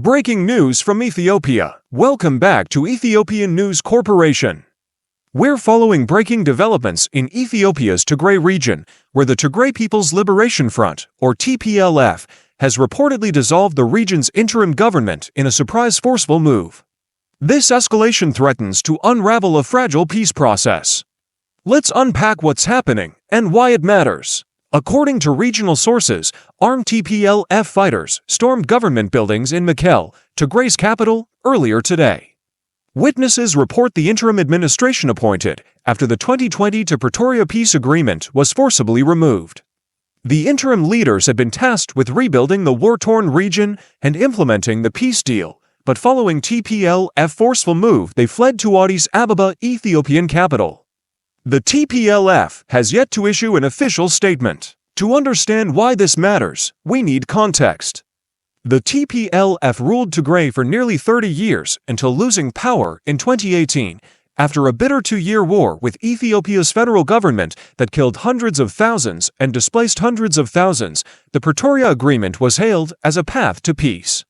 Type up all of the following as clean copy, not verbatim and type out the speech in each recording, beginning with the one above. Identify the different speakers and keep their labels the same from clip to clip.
Speaker 1: Breaking news from Ethiopia. Welcome back to Ethiopian News Corporation. We're following breaking developments in Ethiopia's Tigray region, where the Tigray People's Liberation Front, or TPLF, has reportedly dissolved the region's interim government in a surprise forceful move. This escalation threatens to unravel a fragile peace process. Let's unpack what's happening and why it matters. According to regional sources, armed TPLF fighters stormed government buildings in Mekelle, Tigray's capital, earlier today. Witnesses report the interim administration appointed after the 2020 Pretoria peace agreement was forcibly removed. The interim leaders had been tasked with rebuilding the war-torn region and implementing the peace deal, but following TPLF's forceful move, they fled to Addis Ababa, Ethiopian capital. The TPLF has yet to issue an official statement. To understand why this matters, we need context. The TPLF ruled Tigray for nearly 30 years until losing power in 2018, after a bitter two-year war with Ethiopia's federal government that killed hundreds of thousands and displaced hundreds of thousands. The Pretoria Agreement was hailed as a path to peace.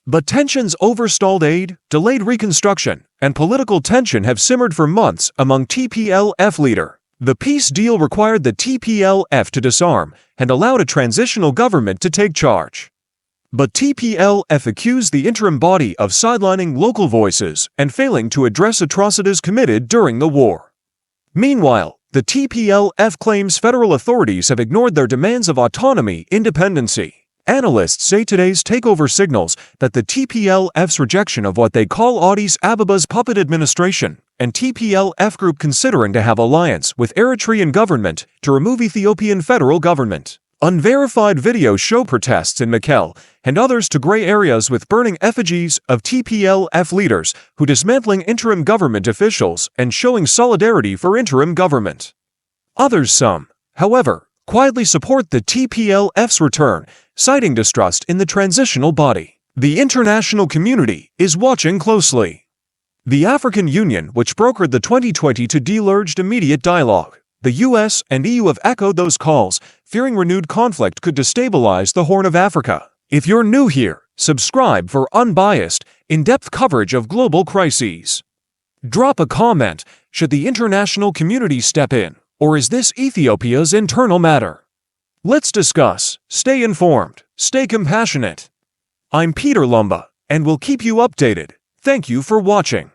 Speaker 1: But tensions over stalled aid, delayed reconstruction, and political tension have simmered for months among TPLF leader. The peace deal required the TPLF to disarm and allowed a transitional government to take charge. But TPLF accused the interim body of sidelining local voices and failing to address atrocities committed during the war. Meanwhile, the TPLF claims federal authorities have ignored their demands of autonomy and independency. Analysts say today's takeover signals that the TPLF's rejection of what they call Addis Ababa's puppet administration and TPLF group considering to have alliance with Ertrean government to remove Ethiopian federal government. Unverified videos show protests in Mekelle and others Tigray areas with burning effigies of TPLF leaders who dismantling interim government officials and showing solidarity for interim government. Some, however, quietly support the TPLF's return, citing distrust in the transitional body. The international community is watching closely. The African Union, which brokered the 2020 deal, urged immediate dialogue. The US and EU have echoed those calls, fearing renewed conflict could destabilize the Horn of Africa. If you're new here, subscribe for unbiased, in-depth coverage of global crises. Drop a comment. Should the international community step in? Or is this Ethiopia's internal matter? Let's discuss. Stay informed. Stay compassionate. I'm Peter Lumba, and will keep you updated. Thank you for watching.